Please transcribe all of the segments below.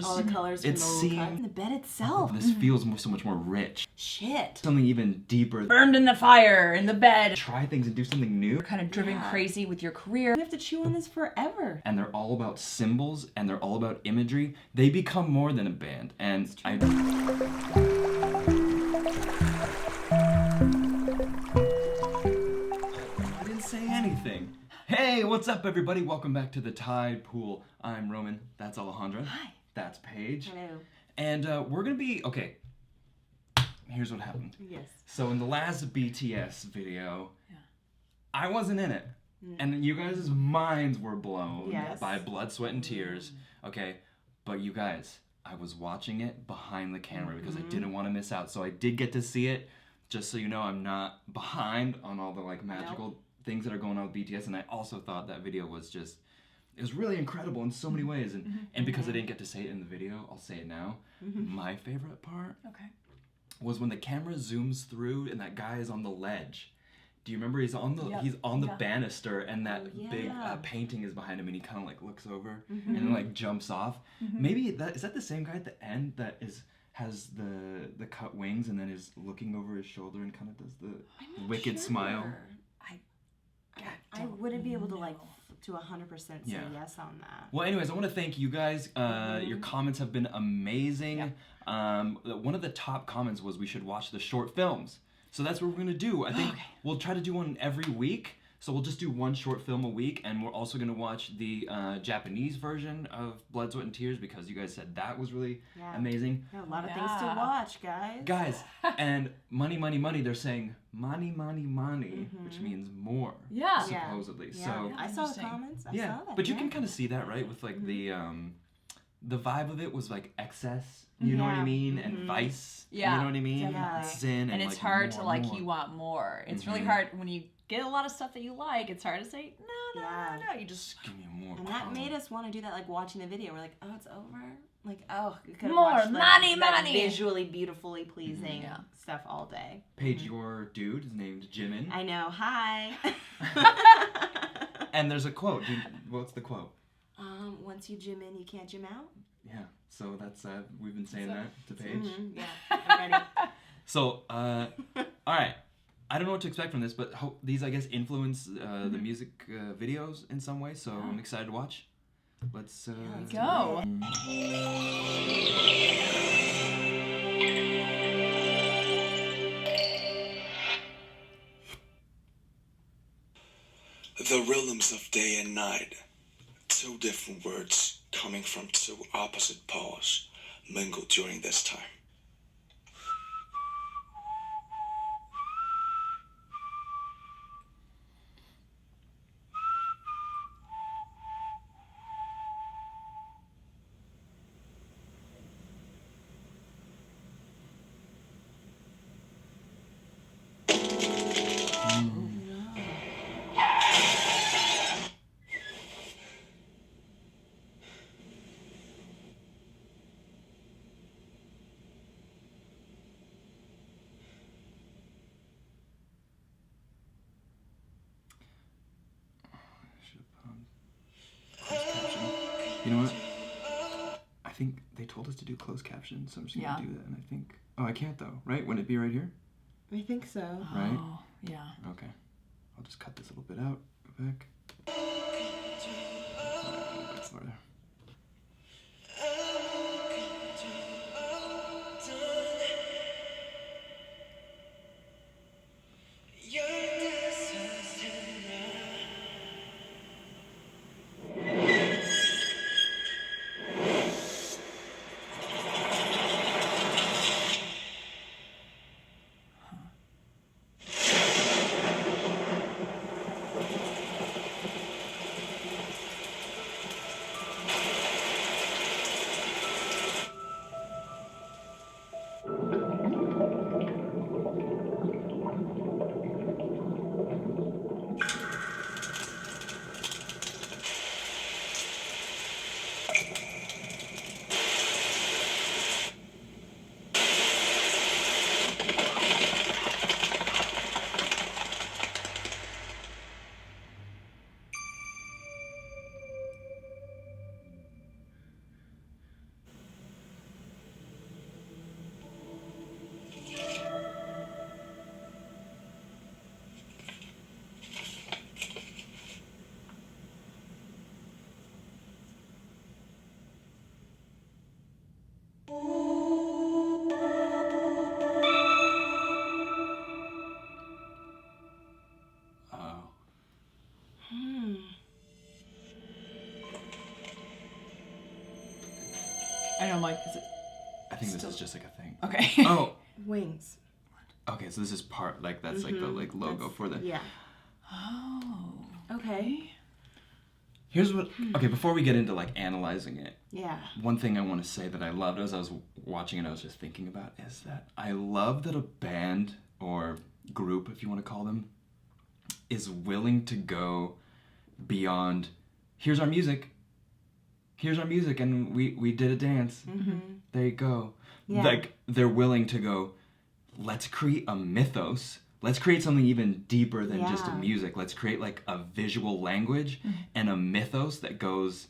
colors. All the colors from It the seemed... the bed itself. This feels so much more rich. Shit. Something even deeper. Burned in the fire, in the bed. Try things and do something new. You're kind of driven crazy with your career. We have to chew on this forever. And they're all about symbols, and they're all about imagery. They become more than a band. And I didn't say anything. Hey, what's up, everybody? Welcome back to the Tide Pool. I'm Roman. That's Alejandra. Hi. That's Paige. Hello. And we're gonna be okay. Here's what happened. Yes. So in the last BTS video, I wasn't in it. And you guys' minds were blown by blood, sweat, and tears. Okay, but you guys, I was watching it behind the camera because I didn't want to miss out. So I did get to see it. Just so you know, I'm not behind on all the like magical things that are going on with BTS. And I also thought that video was just, it was really incredible in so many ways. And because I didn't get to say it in the video, I'll say it now. My favorite part was when the camera zooms through and that guy is on the ledge. Do you remember he's on the banister and that big painting is behind him and he kind of like looks over and then like jumps off. Maybe is that the same guy at the end that has the cut wings and then is looking over his shoulder and kind of does the wicked smile. I wouldn't be able to like to 100% say yes on that. Well, anyways, I want to thank you guys. Your comments have been amazing. One of the top comments was we should watch the short films. So that's what we're going to do. I think we'll try to do one every week. So we'll just do one short film a week. And we're also going to watch the Japanese version of Blood, Sweat, and Tears because you guys said that was really amazing. A lot of things to watch, guys. Guys, and money, money, money. They're saying money, money, money, which means more, supposedly. So I saw the comments. I saw that. But you can kind of see that, right? With like the vibe of it was like excess. You know what I mean? And vice. Yeah. You know what I mean? Yeah. Sin. And it's like hard more, to like, more. you want more. It's really hard when you get a lot of stuff that you like. It's hard to say, no. You just Give me more. And that made us want to do that, like watching the video. We're like, oh, it's over. Like, oh, we could have More watched money, that money. visually, beautifully pleasing stuff all day. Paige, your dude is named Jimin. I know. Hi. And there's a quote. What's the quote? Once you gym in, you can't gym out. Yeah. So that's we've been saying that to Paige. Yeah, I'm ready. So, all right. I don't know what to expect from this, but these, I guess, influence the music videos in some way. So I'm excited to watch. Let's go. The rhythms of day and night, two different words coming from two opposite poles, mingle during this time. You know what? I think they told us to do closed caption, so I'm just gonna do that. And I think, I can't though, right? Wouldn't it be right here? I think so. Right? Oh, yeah. Okay. I'll just cut this a little bit out. Go back. Back farther. I know, I'm like, is it? I think this is just like a thing. Okay. Oh. Wings. Okay, so this is part, like, that's like the like logo for the... Yeah. Oh. Okay. Here's what... Okay, before we get into, like, analyzing it. Yeah. One thing I want to say that I loved as I was watching it, I was just thinking about, is that I love that a band or group, if you want to call them, is willing to go beyond, here's our music, and we did a dance. There you go. Yeah. Like, they're willing to go, let's create a mythos. Let's create something even deeper than just a music. Let's create like a visual language and a mythos that goes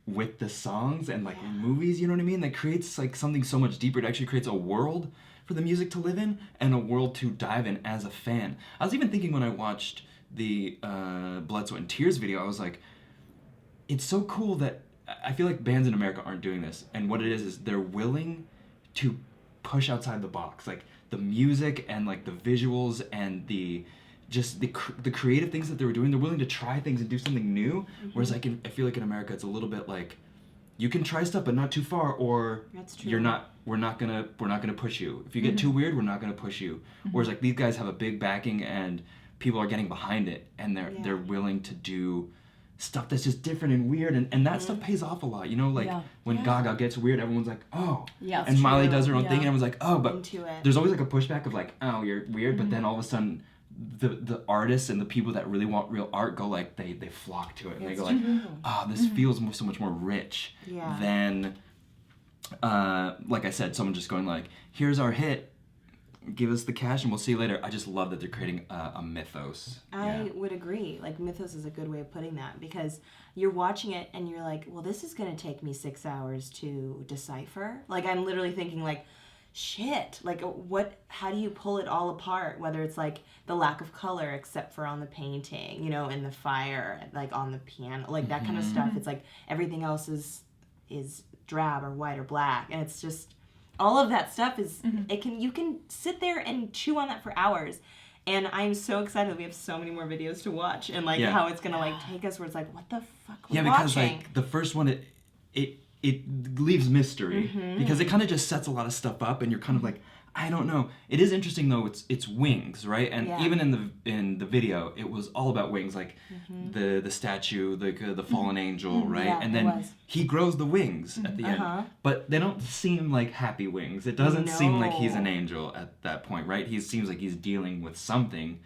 with the songs and like movies, you know what I mean? That creates like something so much deeper. It actually creates a world for the music to live in and a world to dive in as a fan. I was even thinking when I watched the Blood, Sweat, and Tears video, I was like, it's so cool that I feel like bands in America aren't doing this. And what it is they're willing to push outside the box. Like the music and like the visuals and the creative things that they were doing, they're willing to try things and do something new. Whereas I feel like in America it's a little bit like you can try stuff but not too far, or we're not gonna push you. If you get too weird, we're not gonna push you. Whereas like these guys have a big backing and people are getting behind it and they're willing to do stuff that's just different and weird, and that stuff pays off a lot, you know, like when Gaga gets weird, everyone's like, oh, and Miley does her own thing, and everyone's like, oh, but there's always like a pushback of like, oh, you're weird, but then all of a sudden the artists and the people that really want real art go like, they flock to it, and they go like, oh, this feels so much more rich than like I said, someone just going like, here's our hit, give us the cash and we'll see you later. I just love that they're creating a mythos. I would agree. Like, mythos is a good way of putting that, because you're watching it and you're like, well, this is going to take me 6 hours to decipher. Like, I'm literally thinking like, shit, like how do you pull it all apart? Whether it's like the lack of color except for on the painting, you know, and the fire, like on the piano, like that kind of stuff. It's like everything else is drab or white or black. And it's just, all of that stuff is, you can sit there and chew on that for hours. And I'm so excited we have so many more videos to watch, and like how it's gonna like take us where it's like, what the fuck are we because watching? like the first one, it leaves mystery because it kind of just sets a lot of stuff up and you're kind of like, I don't know. It is interesting though, it's wings, right? And even in the video, it was all about wings, like the statue, the fallen angel, right? And then he grows the wings at the end. But they don't seem like happy wings. It doesn't seem like he's an angel at that point, right? He seems like he's dealing with something.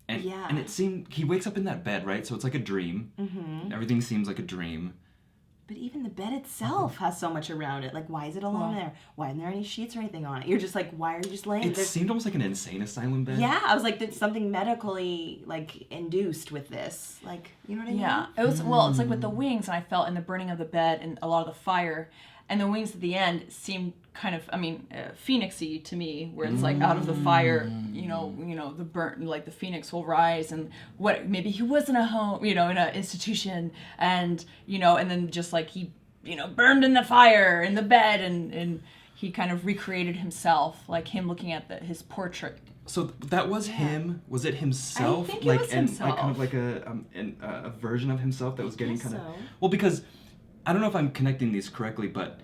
And it seemed, he wakes up in that bed, right? So it's like a dream. Everything seems like a dream. But even the bed itself has so much around it. Like, why is it alone there? Why aren't there any sheets or anything on it? You're just like, why are you just laying there? It seemed almost like an insane asylum bed. Yeah, I was like, there's something medically, like, induced with this. Like, you know what I mean? Yeah. It was, well, it's like with the wings, and I felt in the burning of the bed and a lot of the fire, and the wings at the end seemed kind of, I mean, phoenixy to me, where it's like out of the fire, you know, the burnt, like the phoenix will rise, and what, maybe he was in a home, you know, in an institution, and, you know, and then just like he, you know, burned in the fire in the bed, and he kind of recreated himself, like him looking at his portrait. So that was him. Was it himself? I think it was himself. Like kind of like a version of himself that was getting kind of. Well, because I don't know if I'm connecting these correctly, but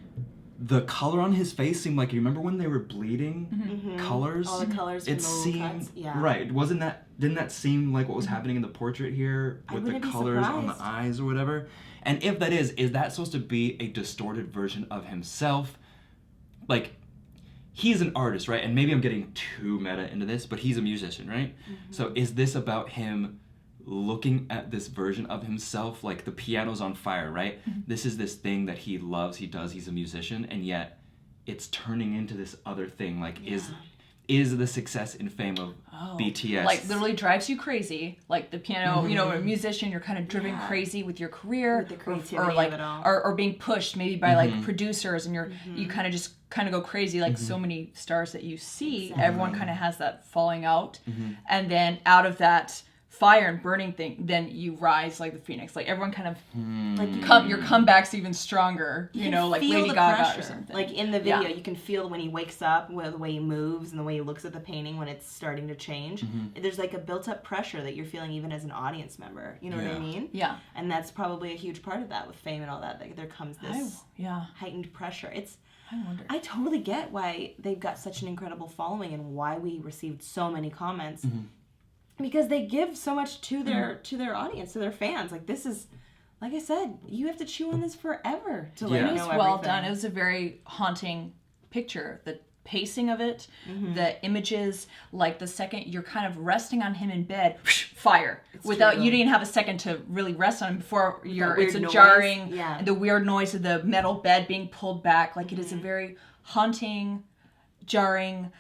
the color on his face seemed like, you remember when they were bleeding colors? All the colors from the seemed cuts. Yeah. Right. Didn't that seem like what was happening in the portrait here with the colors on the eyes or whatever? And if that is that supposed to be a distorted version of himself? Like, he's an artist, right? And maybe I'm getting too meta into this, but he's a musician, right? So is this about him looking at this version of himself, like the piano's on fire, right? This is this thing that he loves, he's a musician, and yet it's turning into this other thing. Like, is the success and fame of BTS like literally drives you crazy? Like the piano, you know, a musician, you're kind of driven crazy with your career, with the creativity or like, of it all. or being pushed maybe by like producers, and you kind of just go crazy, like so many stars that you see, everyone kind of has that falling out, and then out of that fire and burning thing, then you rise like the phoenix. Like everyone kind of like your comeback's even stronger. You know, like feel Lady the Gaga pressure. or something. Like in the video, you can feel when he wakes up, the way he moves, and the way he looks at the painting when it's starting to change. There's like a built-up pressure that you're feeling even as an audience member. You know what I mean? Yeah. And that's probably a huge part of that with fame and all that. Like there comes this heightened pressure. I wonder. I totally get why they've got such an incredible following and why we received so many comments. Because they give so much to their audience, to their fans. Like this is, like I said, you have to chew on this forever to like know everything. Well done. It was a very haunting picture. The pacing of it, the images, like the second you're kind of resting on him in bed, fire. You didn't have a second to really rest on him before it's a noise. Jarring, the weird noise of the metal bed being pulled back. Like it is a very haunting, jarring,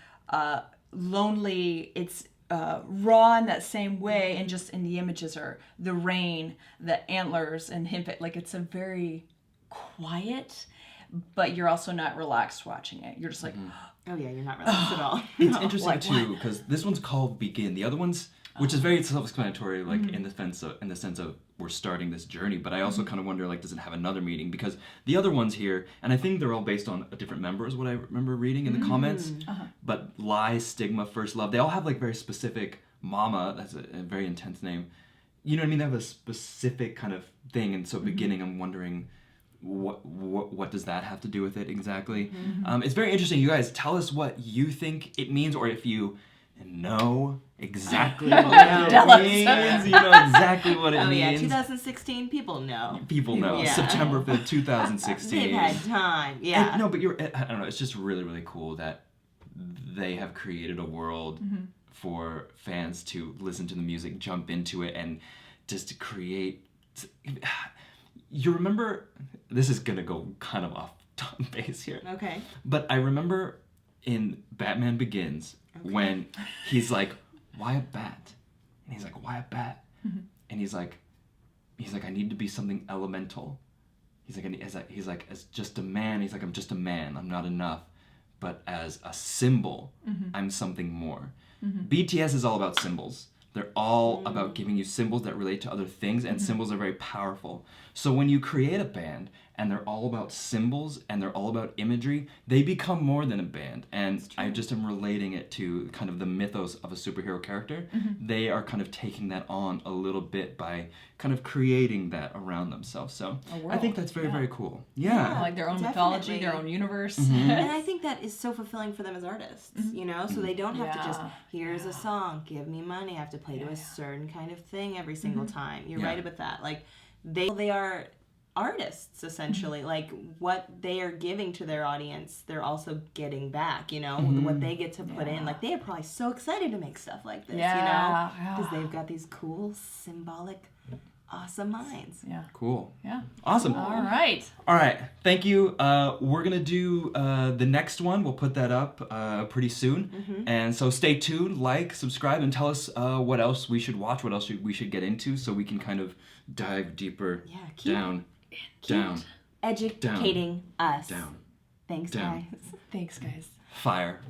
lonely. It's raw in that same way, and just in the images are the rain, the antlers, and him. Like it's a very quiet, but you're also not relaxed watching it. You're just like, oh yeah, you're not relaxed at all. It's interesting too because this one's called Begin. The other one's, which is very self-explanatory, like in the sense of we're starting this journey. But I also kind of wonder, like, does it have another meaning? Because the other ones here, and I think they're all based on a different member, is what I remember reading in the comments. But Lie, Stigma, First Love, they all have like very specific. Mama, that's a very intense name. You know what I mean? They have a specific kind of thing, and so Beginning, I'm wondering. What does that have to do with it exactly? It's very interesting. You guys tell us what you think it means, or if you know exactly what it means. You know exactly what it means. 2016, people know. People know. Yeah. September 5th, 2016. They've had time. Yeah. No, but I don't know. It's just really, really cool that they have created a world for fans to listen to the music, jump into it, and just to create. You remember, this is going to go kind of off base here. Okay. But I remember in Batman Begins when he's like, why a bat? And he's like, why a bat? And he's like, I need to be something elemental. He's like, as just a man, he's like, I'm just a man. I'm not enough. But as a symbol, I'm something more. BTS is all about symbols. They're all about giving you symbols that relate to other things, and symbols are very powerful. So when you create a band and they're all about symbols and they're all about imagery, they become more than a band. And I just am relating it to kind of the mythos of a superhero character. They are kind of taking that on a little bit by kind of creating that around themselves. So I think that's very, very cool. Yeah. Like their own mythology, their own universe. And I think that is so fulfilling for them as artists, you know? So they don't have to just, here's a song, give me money, I have to play to a certain kind of thing every single time. You're right about that. Like, they are artists, essentially. Like, what they are giving to their audience, they're also getting back, you know? What they get to put in. Like, they are probably so excited to make stuff like this, you know? Because they've got these cool, symbolic, awesome minds. Yeah. Cool. Yeah. Awesome. All right. Thank you. We're going to do the next one. We'll put that up pretty soon. And so stay tuned, like, subscribe, and tell us what else we should watch, what else we should get into so we can kind of dive deeper down. Educating us. Down. Thanks, Down. guys. Thanks, guys. Fire.